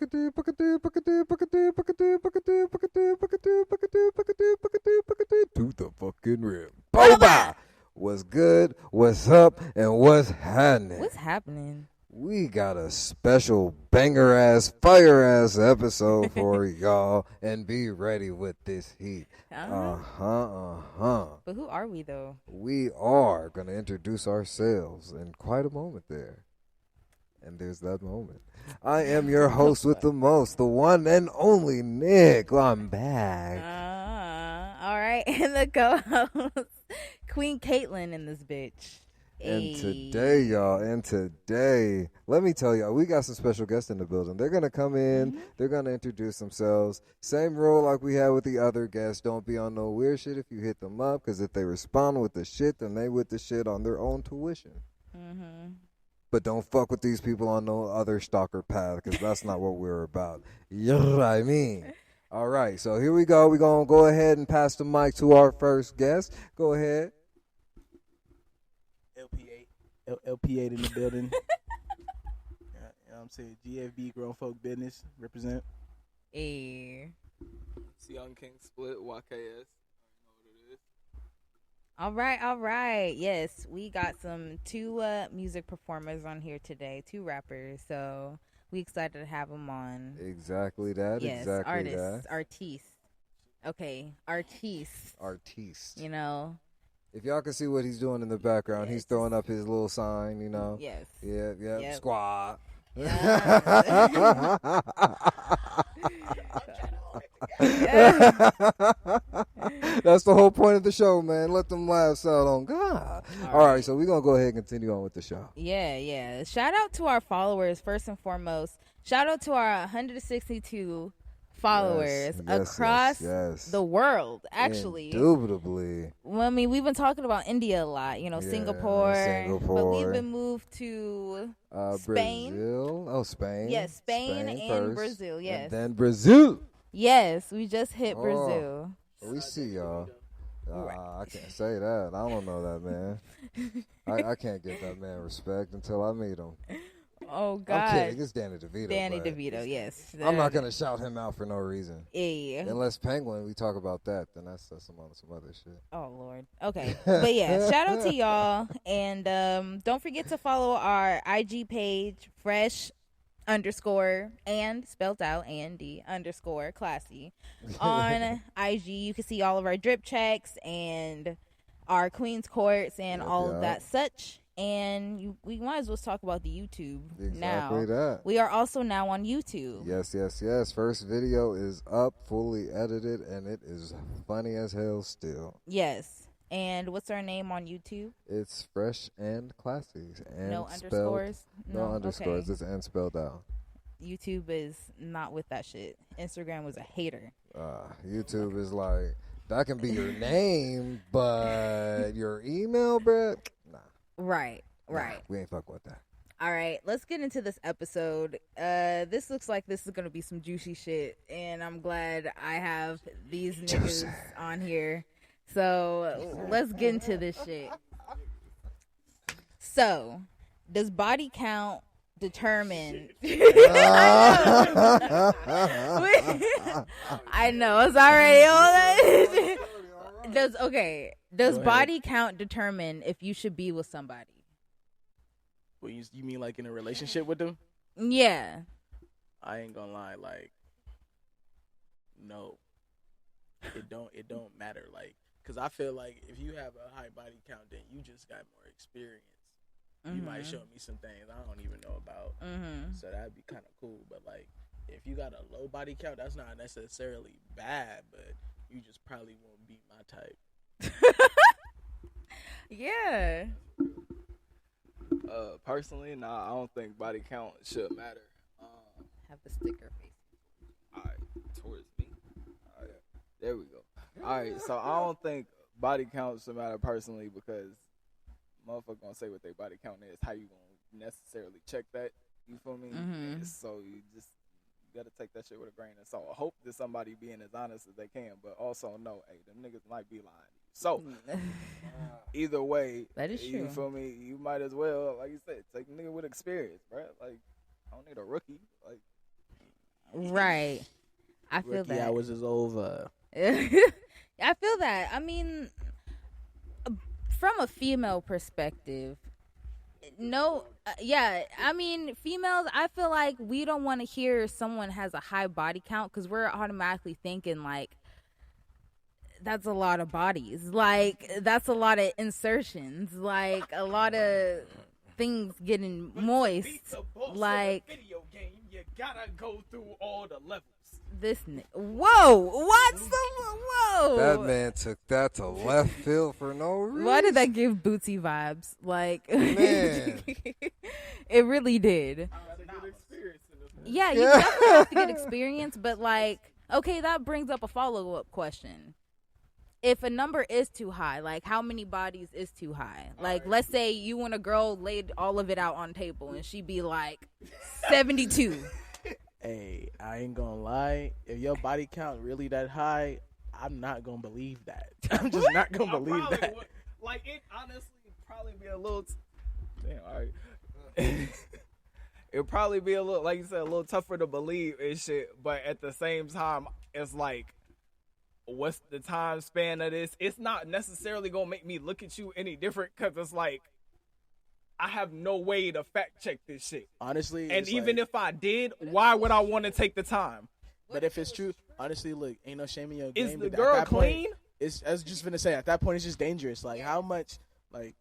the fucking rim. Boba! What's good? What's up? And what's happening? What's happening? We got a special banger ass, fire ass episode for y'all, and be ready with this heat. But who are we though? We are gonna introduce ourselves in quite a moment there. And there's that moment. I am your host with the most, the one and only Nick. I'm back. All right, and the co-host, Queen Caitlin in this bitch. And today, let me tell y'all, we got some special guests in the building. They're going to come in. They're going to introduce themselves. Same rule like we had with the other guests. Don't be on no weird shit if you hit them up, because if they respond with the shit, then they with the shit on their own tuition. But don't fuck with these people on no other stalker path, because that's not what we're about. You know what I mean? All right, so here we go. We're going to go ahead and pass the mic to our first guest. Go ahead. LP8 in the building. You know what I'm saying? GFB, Grown Folk Business, represent. Hey. It's youngkingsplit, YKS. All right. Yes, we got two music performers on here today, two rappers. So we excited to have them on. Exactly that. Yes, exactly artists, that. artistes. Okay, artistes. You know. If y'all can see what he's doing in the background, yes. He's throwing up his little sign, you know. Yes. Yep. Squad. That's the whole point of the show, man. Let them laughs out on God. All right, so we're going to go ahead and continue on with the show. Yeah. Shout out to our followers, first and foremost. Shout out to our 162 followers across the world, actually. Indubitably. Well, I mean, we've been talking about India a lot, Singapore. But we've been moved to Spain. Brazil. Oh, Spain. Yes, Spain and first, Brazil, yes. And then Brazil. Yes, we just hit Brazil. We see y'all. I can't say that. I don't know that man. I can't give that man respect until I meet him. Oh, God. I'm kidding. It's Danny DeVito. Danny DeVito, yes. I'm not going to shout him out for no reason. Yeah. Unless Penguin, we talk about that, then that's some other shit. Oh, Lord. Okay. But, yeah, shout out to y'all. And don't forget to follow our IG page, fresh_, and spelled out, _classy. On IG, you can see all of our drip checks and our Queen's Courts and all of that such. And we might as well talk about the YouTube exactly now. That. We are also now on YouTube. Yes. First video is up, fully edited, and it is funny as hell still. Yes. And what's our name on YouTube? It's Fresh and Classy. And no underscores? No underscores. Okay. It's and spelled out. YouTube is not with that shit. Instagram was a hater. YouTube is like, that can be your name, but your email, bruh? Nah. Right. We ain't fuck with that. All right, let's get into this episode. This looks like this is going to be some juicy shit, and I'm glad I have these niggas on here. So let's get into this shit. So, does body count determine... I know, it's already all that. Does body count determine if you should be with somebody? Well, you mean like in a relationship with them? Yeah. I ain't gonna lie, like, no. It don't matter, like, because I feel like if you have a high body count, then you just got more experience. You might show me some things I don't even know about. So that'd be kind of cool. But, like, if you got a low body count, that's not necessarily bad, but you just probably won't be my type. Yeah. Personally, I don't think body count should matter. Have the sticker face. All right, towards me. All right, there we go. All right, so I don't think body count should matter personally, because motherfucker gonna say what their body count is. How you gonna necessarily check that? You feel me? So you gotta take that shit with a grain of salt. I hope that somebody being as honest as they can, but also know, hey, them niggas might be lying. So, either way, that is true. You feel me? You might as well, like you said, take a nigga with experience, bro. Like, I don't need a rookie. Like, Right. I feel Rookie that. hours is over. I feel that. I mean, from a female perspective, no, yeah. I mean, females, I feel like we don't want to hear someone has a high body count because we're automatically thinking like, that's a lot of bodies. Like, that's a lot of insertions. Like, a lot of things getting moist. Like, video game, you gotta go through all the levels. Whoa, what's the whoa? That man took that to left field for no reason. Why did that give Bootsy vibes? Like, Man. it really did. Yeah, you Yeah. definitely have to get experience, but like, okay, that brings up a follow-up question. If a number is too high, like how many bodies is too high? Like, let's say you and a girl laid all of it out on the table and she be like 72. Hey, I ain't gonna lie. If your body count really that high, I'm not gonna believe that. I'm just not gonna believe that. Like, it honestly probably be a little. Damn, all right. It'd probably be a little, like you said, a little tougher to believe and shit. But at the same time, it's like, what's the time span of this? It's not necessarily gonna make me look at you any different because it's like, I have no way to fact check this shit. Honestly, and even if I did, why would I want to take the time? But if it's true, honestly, look, ain't no shame in your game. Is the but girl at that clean? Point, I was just gonna say, at that point, it's just dangerous. Like, how much, like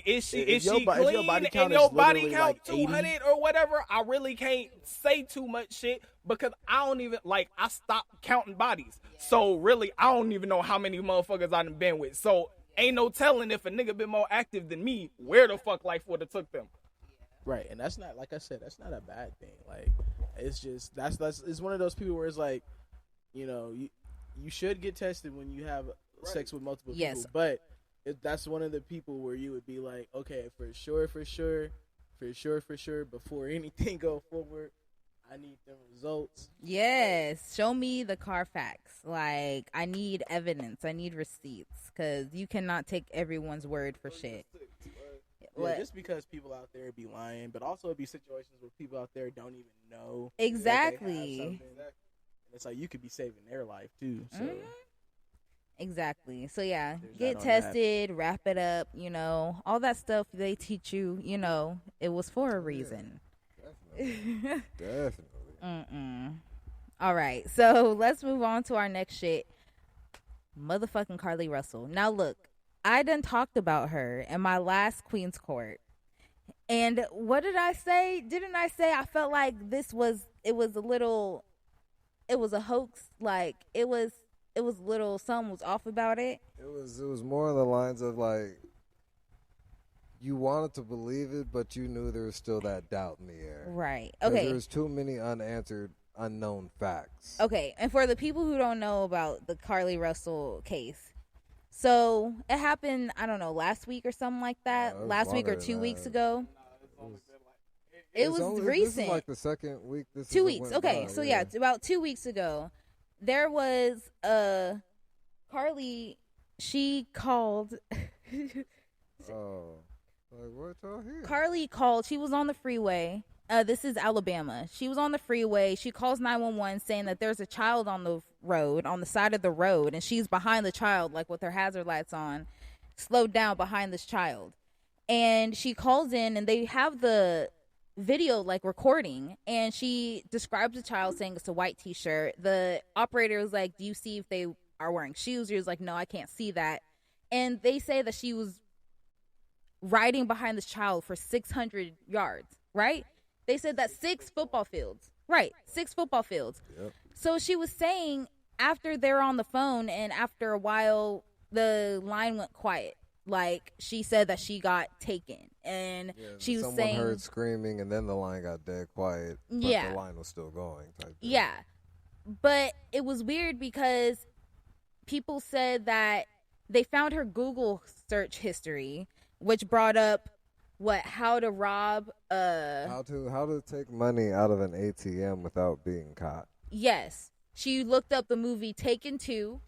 is she if clean your body count and your is body literally count like 80? 200 or whatever? I really can't say too much shit because I don't even like. I stopped counting bodies, so really I don't even know how many motherfuckers I done been with. So ain't no telling if a nigga been more active than me, where the fuck life would have took them. Right, and that's not, like I said, that's not a bad thing. Like, it's just that's it's one of those people where it's like, you know, you should get tested when you have sex with multiple people, but that's one of the people where you would be like, okay, for sure, before anything go forward, I need them results. Yes, show me the Carfax. Like, I need evidence. I need receipts because you cannot take everyone's word for shit. Yeah, just because people out there be lying, but also it'd be situations where people out there don't even know exactly. It's like you could be saving their life too. So exactly. So yeah, get tested, wrap it up. You know, all that stuff they teach you. You know, it was for a reason. Definitely. All right, so let's move on to our next shit. Motherfucking Carly Russell. Now look, I done talked about her in my last Queen's Court. And what did I say? Didn't I say I felt like it was a hoax? Like, it was little, something was off about it. It was more on the lines of like, you wanted to believe it, but you knew there was still that doubt in the air. Right. Okay. There's too many unanswered, unknown facts. Okay. And for the people who don't know about the Carly Russell case, so it happened, I don't know, last week or something like that. Last week or 2 weeks ago. It was recent. This is like the second week. 2 weeks. Okay. So yeah, it's about 2 weeks ago. There was Carly, she called. Oh. Like, what y'all hear? Carly called. She was on the freeway. This is Alabama. She was on the freeway. She calls 911 saying that there's a child on the road, on the side of the road, and she's behind the child, like with her hazard lights on, slowed down behind this child. And she calls in, and they have the video, like, recording, and she describes the child saying it's a white T-shirt. The operator was like, do you see if they are wearing shoes? She was like, no, I can't see that. And they say that she was riding behind this child for 600 yards, right? They said that 6 football fields. Right, 6 football fields. Yep. So she was saying after they're on the phone and after a while, the line went quiet. Like, she said that she got taken. And she was saying... Someone heard screaming and then the line got dead quiet. But the line was still going. Type thing. Yeah. But it was weird because people said that they found her Google search history, which brought up how to rob how to take money out of an ATM without being caught. Yes. She looked up the movie Taken 2.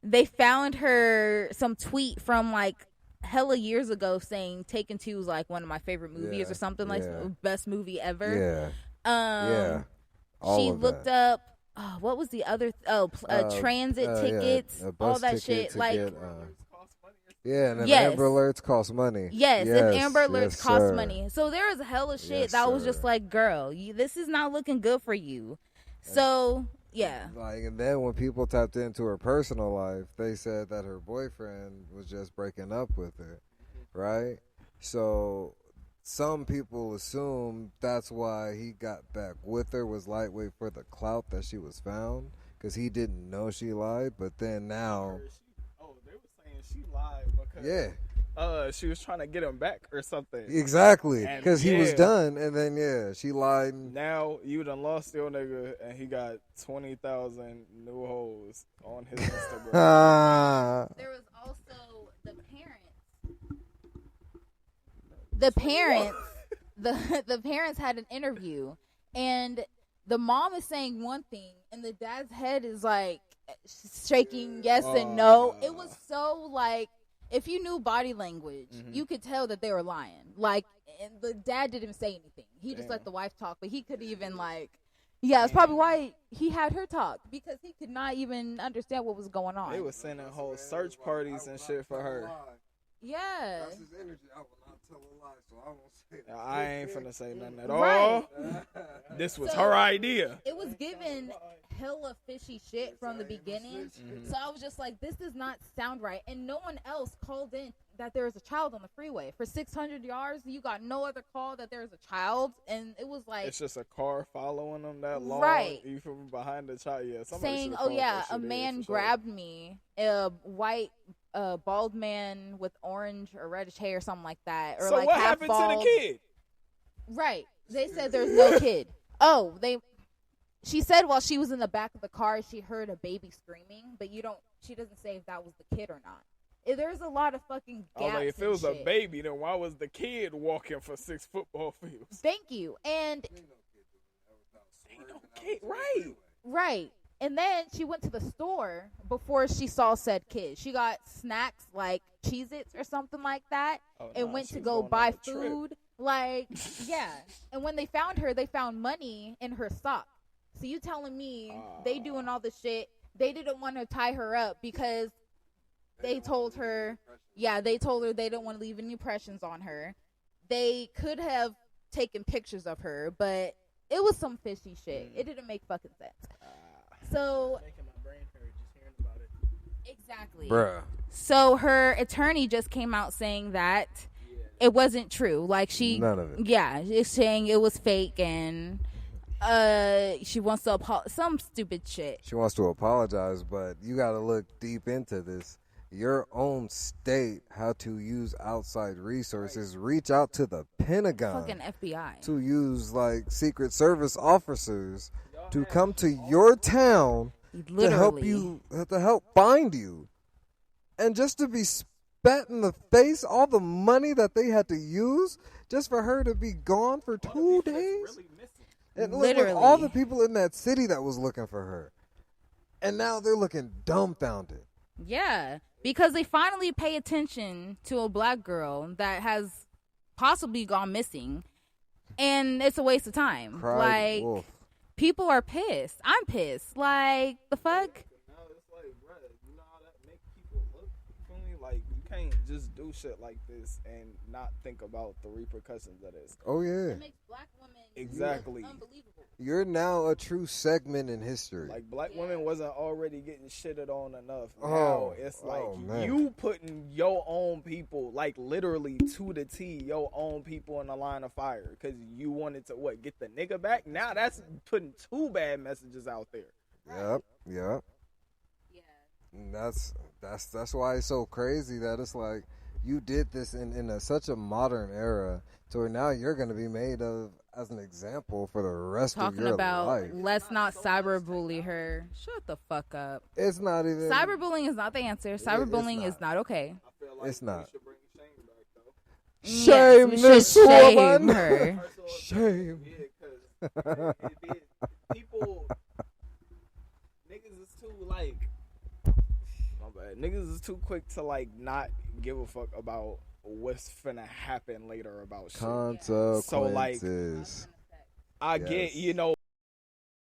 They found her some tweet from like hella years ago saying Taken 2 is like one of my favorite movies or something like best movie ever. She looked up. Oh, what was the other? Transit tickets, all that shit. Like, and then Amber Alerts cost money. Yes, and Amber Alerts cost money. So there was a hell of shit that was just like, girl, this is not looking good for you. So yeah. Like, and then when people tapped into her personal life, they said that her boyfriend was just breaking up with her, right? So some people assume that's why he got back with her, was lightweight for the clout that she was found, because he didn't know she lied. But then now, they were saying she lied because she was trying to get him back or something. Exactly, because he was done, and then she lied. Now you done lost your nigga, and he got 20,000 new hoes on his Instagram. There was also the parents. The parents had an interview, and the mom is saying one thing, and the dad's head is like shaking yes and no. It was so like, if you knew body language, you could tell that they were lying. Like, and the dad didn't even say anything. He just let the wife talk, but he could even like, it's probably why he had her talk, because he could not even understand what was going on. They were sending whole search parties and shit for her. Yeah. That's his energy. I will not tell a lie, so I won't say that. I ain't finna say nothing at all. This was her idea. It was given hella fishy shit from the beginning. So I was just like, this does not sound right. And no one else called in that there was a child on the freeway. For 600 yards, you got no other call that there was a child. And it was like, it's just a car following them that long. Right. You from behind the child. Yeah. Saying, a man grabbed me, a white bald man with orange or reddish hair or something like that. Or so like what half happened bald. to the kid? Right. They said there's no kid. She said while she was in the back of the car, she heard a baby screaming, but she doesn't say if that was the kid or not. There's a lot of fucking gaps. If it was a baby, then why was the kid walking for 6 football fields? Thank you. And ain't no kid, right? Right. And then she went to the store before she saw said kid. She got snacks like Cheez-Its or something like that, and went to go buy food. Like, yeah. And when they found her, they found money in her sock. So you telling me they doing all this shit, they didn't want to tie her up because they told her they didn't want to leave any impressions on her. They could have taken pictures of her, but it was some fishy shit. It didn't make fucking sense. So making my brain hurt just hearing about it. Exactly. Bruh. So her attorney just came out saying that it wasn't true. Like, none of it. Yeah, it's saying it was fake, and she wants to some stupid shit. She wants to apologize, but you got to look deep into this. Your own state had to use outside resources, reach out to the Pentagon, fucking FBI, to use like Secret Service officers to come to your town to help find you, and just to be spat in the face, all the money that they had to use just for her to be gone for 2 days. And look, all the people in that city that was looking for her, and now they're looking dumbfounded. Yeah, because they finally pay attention to a black girl that has possibly gone missing, and it's a waste of time. Cried wolf. People are pissed. I'm pissed. Like, the fuck? Now it's like, bro, you know how that make people look? You feel me? Like, you can't just do shit like this and not think about the repercussions of this. Oh, yeah. It makes black women exactly look unbelievable. You're now a true segment in history. Like, black women wasn't already getting shitted on enough. Now it's like you putting your own people, like literally to the T, your own people in the line of fire because you wanted to get the nigga back. Now that's putting 2 bad messages out there. Yep. Yeah. And that's why it's so crazy that it's like you did this in such a modern era to where now you're going to be made of as an example for the rest of your life. Talking about let's not cyberbully her. Shut the fuck up. It's not even. Cyberbullying is not the answer. Cyberbullying is not okay. I feel like it's not. Should bring shame back, though. Shame this woman. Her. Shame. Yeah, because people, niggas is too like. My bad. Niggas is too quick to like not give a fuck about what's finna happen later about shit. Consequences. So like, I get,